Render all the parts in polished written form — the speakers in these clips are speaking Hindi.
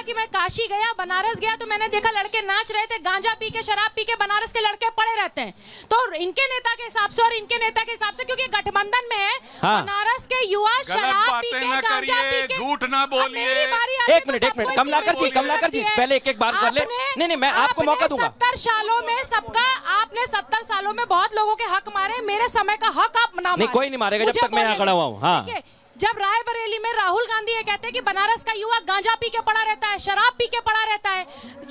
कि मैं काशी गया, बनारस गया तो मैंने देखा लड़के नाच रहे थे, गांजा पी के, शराब पी के बनारस के लड़के पड़े रहते हैं। तो इनके नेता के हिसाब से और इनके नेता के हिसाब से, क्योंकि गठबंधन में है, बनारस के युवा शराब पी के, गांजा पी के, झूठ ना बोलिए। एक मिनट कमलाकर जी पहले एक बात कर ले। नहीं मैं आपको मौका दूंगा। 70 सालों में सबका, आपने 70 सालों में बहुत लोगों के हक मारे, मेरे समय का हक आप ना नहीं, कोई नहीं मारेगा जब तक मैं यहाँ खड़ा हुआ हूँ। हाँ, जब रायबरेली में राहुल गांधी ये कहते हैं कि बनारस का युवा गांजा पी के पड़ा रहता है, शराब पी के पड़ा रहता है,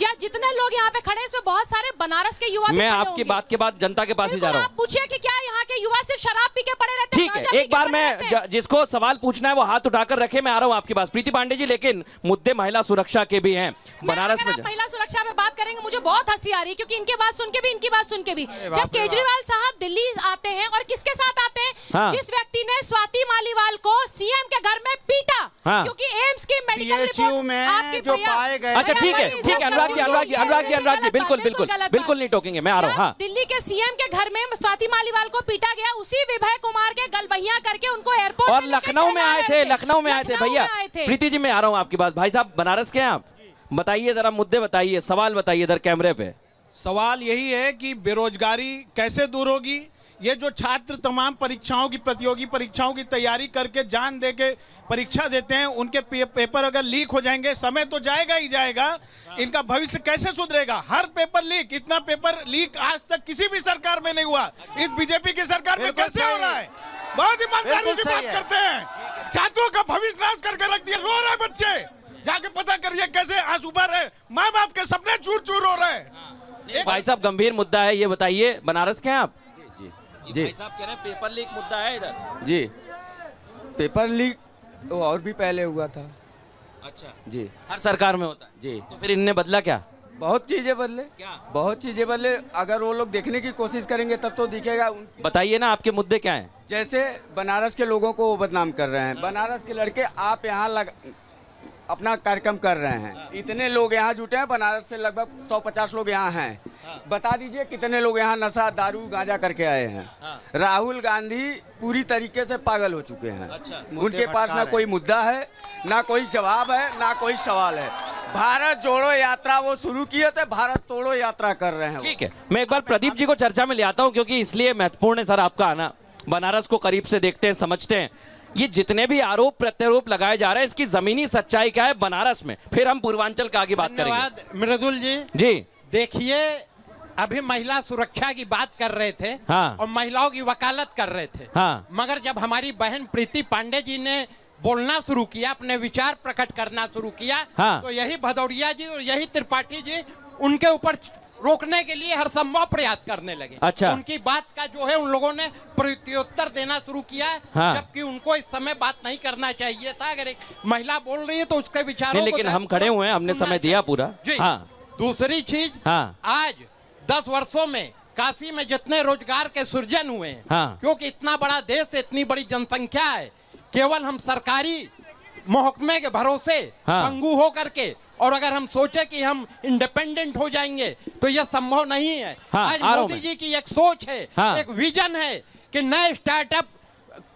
या जितने लोग यहाँ पे खड़े हैं इसमें बहुत सारे बनारस के युवा, मैं आपकी बात के बाद जनता के पास ही जा रहा हूँ। आप पूछिए कि क्या यहाँ के युवा सिर्फ शराब पी के पड़े रहते हैं? ठीक है, एक बार मैं जिसको सवाल पूछना है वो हाथ उठाकर रखे, मैं आ रहा हूँ आपके पास। प्रीति पांडे जी, लेकिन मुद्दे महिला सुरक्षा के भी हैं बनारस में। महिला सुरक्षा में बात करेंगे, मुझे बहुत हंसी आ रही है, क्योंकि इनकी बात सुन के भी, इनकी बात सुन के भी, जब केजरीवाल साहब दिल्ली आते हैं और किसके साथ आते हैं, जिस व्यक्ति ने स्वाति मालीवाल को सीएम के घर में पीटा, क्योंकि एम्स की मेडिकल रिपोर्ट में जो पाए गए। अच्छा ठीक है अनुराग जी बिल्कुल नहीं टोकेंगे, मैं आ रहा हूँ। हाँ, दिल्ली के सीएम के घर में स्वाति मालीवाल को पीटा गया, उसी विभय कुमार के गलबहिया करके उनको एयरपोर्ट और लखनऊ में आए थे भैया। प्रीति जी मैं आ रहा हूँ आपके पास। भाई साहब बनारस के हैं आप, बताइए जरा, मुद्दे बताइए, सवाल बताइए इधर कैमरे पे। सवाल यही है कि बेरोजगारी कैसे दूर होगी। ये जो छात्र तमाम परीक्षाओं की, प्रतियोगी परीक्षाओं की तैयारी करके जान दे के परीक्षा देते हैं, उनके पेपर अगर लीक हो जाएंगे, समय तो जाएगा ही जाएगा, इनका भविष्य कैसे सुधरेगा? हर पेपर लीक, इतना पेपर लीक आज तक किसी भी सरकार में नहीं हुआ, इस बीजेपी की सरकार में कैसे हो रहा है? बहुत ईमानदारी की बात करते हैं, छात्रों का भविष्य नाश करके रख दिया, रो रहे बच्चे, जाके पता करिए कैसे आंसू बह रहे, माँ बाप के सपने चूर चूर हो रहे हैं। भाई साहब गंभीर मुद्दा है, ये बताइए, बनारस के हैं आप? जी भाई साहब कह रहे हैं पेपर लीक मुद्दा है इधर। जी, पेपर लीक तो और भी पहले हुआ था। अच्छा जी, हर सरकार में होता है जी। तो फिर इनने बदला क्या? बहुत चीजें बदले, क्या बहुत चीजें बदले। अगर वो लोग देखने की कोशिश करेंगे तब तो दिखेगा। बताइए ना, आपके मुद्दे क्या हैं? जैसे बनारस के लोगों को वो बदनाम कर रहे हैं, बनारस के लड़के आप यहाँ अपना कार्यक्रम कर रहे हैं, इतने लोग यहाँ जुटे हैं, बनारस से लगभग 150 लोग यहाँ हैं। बता दीजिए कितने लोग यहाँ नशा, दारू, गांजा करके आए हैं। राहुल गांधी पूरी तरीके से पागल हो चुके हैं। उनके पास ना कोई मुद्दा है, ना कोई जवाब है, ना कोई सवाल है। भारत जोड़ो यात्रा वो शुरू किए थे, भारत तोड़ो यात्रा कर रहे हैं। ठीक है, मैं एक बार प्रदीप जी को चर्चा में ले आता हूँ, क्योंकि इसलिए महत्वपूर्ण है सर आपका आना। बनारस को करीब से देखते हैं, समझते हैं, ये जितने भी आरोप प्रत्यारोप लगाए जा रहे हैं, इसकी जमीनी सच्चाई क्या है बनारस में, फिर हम पूर्वांचल का आगे बात करेंगे। मृदुल जी, देखिए अभी महिला सुरक्षा की बात कर रहे थे। हाँ। और महिलाओं की वकालत कर रहे थे। हाँ। मगर जब हमारी बहन प्रीति पांडे जी ने बोलना शुरू किया, अपने विचार प्रकट करना शुरू किया, हाँ। तो यही भदौरिया जी और यही त्रिपाठी जी उनके ऊपर रोकने के लिए हर संभव प्रयास करने लगे। अच्छा। उनकी बात का जो है उन लोगों ने प्रत्युत्तर देना शुरू किया। हाँ। जबकि उनको इस समय बात नहीं करना चाहिए था। अगर एक महिला बोल रही है तो उसके विचारों को, लेकिन हम खड़े हुए हैं, हमने समय दिया पूरा। हाँ। दूसरी चीज, हाँ। आज 10 वर्षों में काशी में जितने रोजगार के सृजन हुए हैं, हाँ। क्योंकि इतना बड़ा देश, इतनी बड़ी जनसंख्या है, केवल हम सरकारी महकमे के भरोसे पंगु हो करके, और अगर हम सोचे कि हम इंडिपेंडेंट हो जाएंगे तो यह संभव नहीं है। आज मोदी जी की एक सोच है, एक विजन है कि नए स्टार्टअप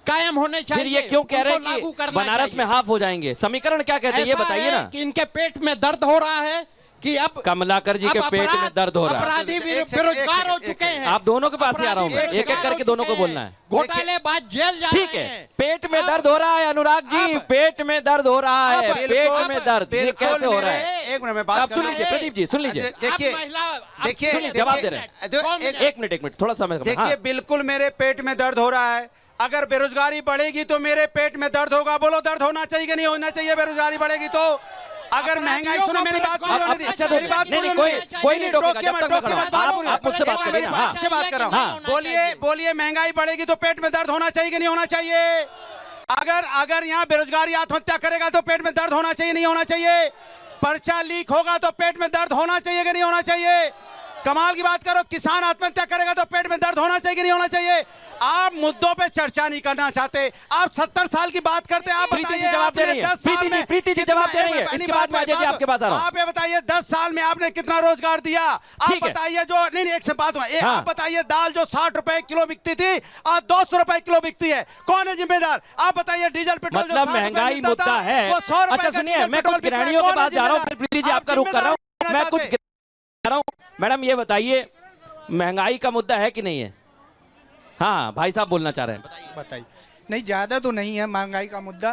कायम होने चाहिए। फिर ये क्यों कह रहे हैं कि बनारस में हाफ हो जाएंगे? समीकरण क्या कहते हैं ये बताइए ना। कि इनके पेट में दर्द हो रहा है कि अब कमलाकर जी के पेट में दर्द हो रहा है, अपराधी बेरोजगार हो चुके हैं। आप दोनों के पास ही आ रहा हूँ मैं, एक एक करके दोनों को बोलना है। घोटालेबाज जेल जा रहे हैं। ठीक है, पेट में दर्द हो रहा है अनुराग जी, पेट में दर्द हो रहा है, पेट में दर्द, ये कैसे हो रहा है? एक मिनट में बात आप सुन लीजिए प्रदीप जी, सुन लीजिए, देखिए जवाब दे रहे हैं। एक मिनट थोड़ा समय। देखिए बिल्कुल मेरे पेट में दर्द हो रहा है। अगर बेरोजगारी बढ़ेगी तो मेरे पेट में दर्द होगा। बोलो दर्द होना चाहिए कि नहीं होना चाहिए? बेरोजगारी बढ़ेगी तो, अगर महंगाई, सुनो मेरी बात पूरी होने दीजिए, मेरी बात पूरी होने दीजिए। कोई नहीं रोकेगा जब तक आप मुझसे बात करें ना, आपसे बात कर रहा हूं। बोलिए महंगाई बढ़ेगी तो पेट में दर्द होना चाहिए कि नहीं होना चाहिए? अगर यहाँ बेरोजगारी आत्महत्या करेगा तो पेट में दर्द होना चाहिए नहीं होना चाहिए? पर्चा लीक होगा तो पेट में दर्द होना चाहिए कि नहीं होना चाहिए? कमाल की बात करो, किसान आत्महत्या करेगा तो पेट में दर्द होना चाहिए कि नहीं होना चाहिए? आप मुद्दों पे चर्चा नहीं करना चाहते, आप 70 साल की बात करते हैं। आप बताइए, जवाब दे रही है प्रीति जी, जवाब दे रही है। इसके बाद में अजय जी आपके पास आ रहा हूं। आप ये बताइए 10 साल में आपने कितना रोजगार दिया? आप बताइए जो नहीं एक से बात हुआ, आप बताइए दाल जो 60 रुपए किलो बिकती थी आज 200 रुपए किलो बिकती है, कौन है जिम्मेदार? आप बताइए डीजल पेट्रोल मतलब महंगाई मुद्दा है। अच्छा सुनिए, मैं कुछ गृहिणियों के पास जा रहा हूँ, फिर प्रीति जी आपका रुख कर रहा हूँ। मैं कुछ कर रहा हूँ। मैडम ये बताइए, महंगाई का मुद्दा है कि नहीं है? हाँ भाई साहब बोलना चाह रहे हैं, बताइए। नहीं, ज्यादा तो नहीं है महंगाई का मुद्दा,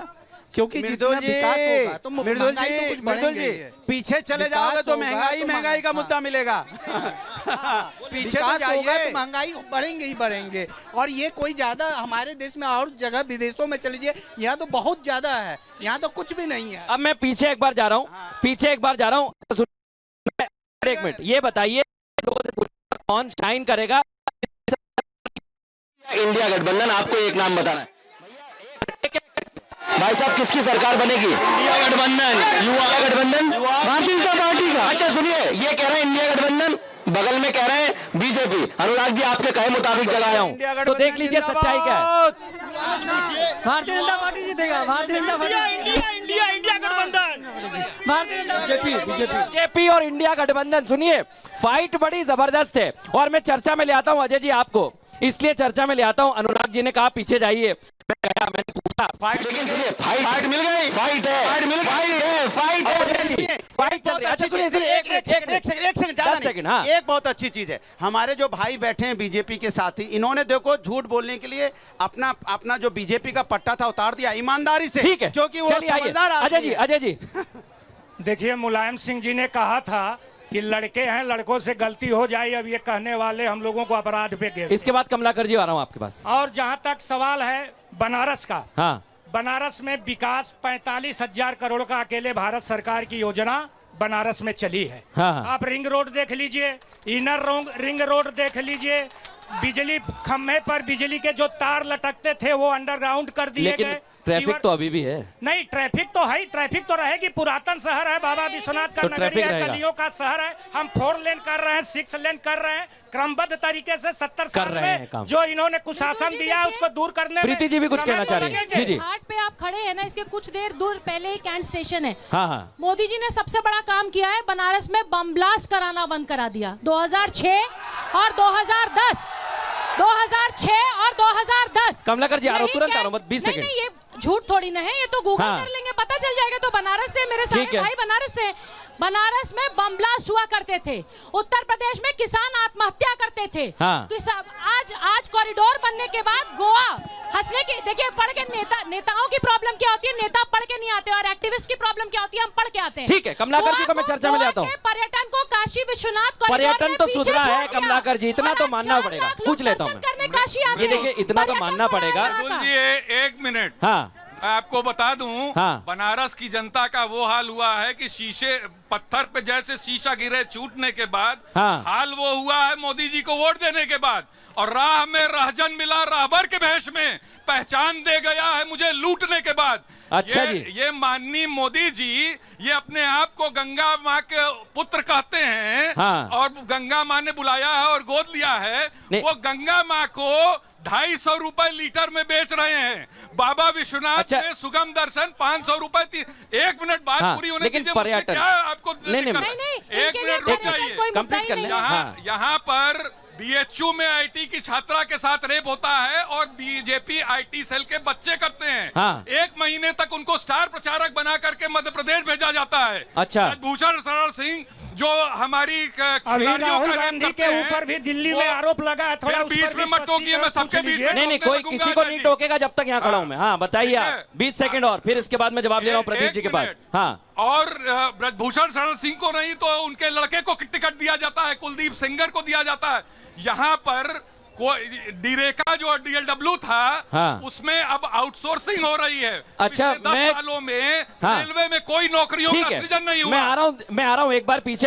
क्योंकि जितना विकास होगा तो महंगाई तो कुछ बढ़ेगी। पीछे चले जाओगे तो महंगाई का मुद्दा मिलेगा। पीछे तो जाइए तो महंगाई बढ़ेंगे ही बढ़ेंगे। और ये कोई ज्यादा हमारे देश में और जगह विदेशों में चलीजिए, यहाँ तो बहुत ज्यादा है, यहाँ तो कुछ भी नहीं है। अब मैं पीछे एक बार जा रहा हूँ, एक मिनट, ये बताइए कौन शाइन करेगा? इंडिया गठबंधन, आपको एक नाम बताना है भाई साहब, किसकी सरकार बनेगी? इंडिया गठबंधन, युवा गठबंधन, भारतीय जनता पार्टी का। अच्छा सुनिए, ये कह रहे हैं इंडिया गठबंधन, बगल में कह रहे हैं बीजेपी। अनुराग जी आपके कहे मुताबिक जगाया हूं, तो देख लीजिए सच्चाई क्या है। भारतीय जनता पार्टी जीतेगा, भारतीय जनता पार्टी, इंडिया गठबंधन, बीजेपी और इंडिया गठबंधन। सुनिए, फाइट बड़ी जबरदस्त है और मैं चर्चा में ले आता हूं अजय जी आपको, इसलिए चर्चा में ले आता हूं। अनुराग जी ने कहा पीछे जाइए, मैं गया, मैंने पूछा फाइट, लेकिन सुनिए फाइट मिल गई, फाइट चल रही है। अच्छा सुनिए, एक सेकंड, हाँ, एक बहुत अच्छी चीज है, हमारे जो भाई बैठे हैं बीजेपी के साथी, इन्होंने देखो झूठ बोलने के लिए अपना जो बीजेपी का पट्टा था उतार दिया ईमानदारी से। ठीक है, जो कि वो समझदार आदमी है। अजय जी देखिए, मुलायम सिंह जी ने कहा था कि लड़के हैं, लड़कों से गलती हो जाए, अब ये कहने वाले हम लोगों को अपराध पे गिर। इसके बाद कमलाकर जी आ रहा हूं आपके पास। और जहां तक सवाल है बनारस का, हाँ, बनारस में विकास 45,000 करोड़ का अकेले भारत सरकार की योजना बनारस में चली है। हाँ। आप रिंग रोड देख लीजिए, इनर रिंग रोड देख लीजिए, बिजली खंभे पर बिजली के जो तार लटकते थे वो अंडरग्राउंड कर दिए गए। ट्रैफिक तो अभी भी है। नहीं, ट्रैफिक तो है, ट्रैफिक तो रहेगी, पुरातन शहर है, बाबा विश्वनाथ का तो नगरी है, गलियों का शहर है। हम 4 लेन कर रहे हैं, 6 लेन कर रहे हैं, क्रमबद्ध तरीके से 70 साल में जो इन्होंने कुशासन दिया है उसको दूर करने में। प्रीति जी भी कुछ कहना चाह रही है। जी जी, घाट पे आप खड़े हैं ना, इसके कुछ देर दूर पहले ही कैंट स्टेशन है। हाँ हाँ, मोदी जी ने सबसे बड़ा काम किया है, बनारस में बम ब्लास्ट कराना बंद करा दिया। 2006 और 2010, 2006 और 2010। कमलाकर जी आ रहा हूं, तुरंत आ रहा हूं, 20 सेकंड। नहीं, ये झूठ थोड़ी ना है, ये तो गूगल कर लेंगे, पता चल जाएगा। तो बनारस से, मेरे सारे भाई बनारस से, बनारस में बम ब्लास्ट हुआ करते थे, उत्तर प्रदेश में किसान आत्महत्या करते थे। हाँ। आज कॉरिडोर बनने के बाद गोवा हंसने की, देखिए पढ़ के नेताओं की प्रॉब्लम क्या होती है, नेता पढ़ के नहीं आते, और एक्टिविस्ट की प्रॉब्लम क्या होती है, हम पढ़ के आते हैं। ठीक है, कमलाकर जी को मैं चर्चा में ले आता हूँ। पर्यटन को काशी विश्वनाथ, पर्यटन तो सुधरा है कमलाकर जी, इतना तो मानना पड़ेगा। पूछ लेता हूँ मैं, ये देखिए इतना तो मानना पड़ेगा। एक मिनट, हाँ, आपको बता दूं, हाँ, बनारस की जनता का वो हाल हुआ है कि शीशे पत्थर पे जैसे शीशा गिरे छूटने के बाद, हाँ, हाल वो हुआ है मोदी जी को वोट देने के बाद। और राह में रहजन मिला राहबर के भेष में, पहचान दे गया है मुझे लूटने के बाद। अच्छा ये माननीय मोदी जी, ये अपने आप को गंगा माँ के पुत्र कहते हैं। हाँ, और गंगा माँ ने बुलाया है और गोद लिया है। वो गंगा माँ को 250 रुपए लीटर में बेच रहे हैं। बाबा विश्वनाथ में सुगम दर्शन 500 रुपए। 1 मिनट बात पूरी होने दीजिए। पर्यटन क्या आपको नहीं, 1 मिनट रुक जाइए, कंप्लीट कर लें। यहाँ पर बीएचयू में आईटी की छात्रा के साथ रेप होता है और बीजेपी आईटी सेल के बच्चे करते हैं। हाँ। 1 महीने तक उनको स्टार प्रचारक बना करके मध्य प्रदेश भेजा जाता है। अच्छा, भूषण शरण सिंह जो हमारी अभी राहुल गांधी के ऊपर भी दिल्ली में आरोप लगा है, थोड़ा बीच में मत टोकिए, मैं सबके बीच में नहीं, कोई किसी को नहीं टोकेगा जब तक यहाँ खड़ा हूँ मैं। हाँ बताइए आप, 20 सेकंड और फिर इसके बाद मैं जवाब ले रहा हूँ प्रदीप जी के पास। हाँ, और ब्रजभूषण शरण सिंह को नहीं तो उनके लड़के को टिकट दिया जाता है, कुलदीप सेंगर को दिया जाता है। यहाँ पर डीरेका जो डीएलडब्ल्यू था, हाँ, उसमें अब आउटसोर्सिंग हो रही है। अच्छा, 10 सालों में रेलवे में कोई नौकरियों का सृजन नहीं हुआ। मैं आ रहा हूँ एक बार पीछे।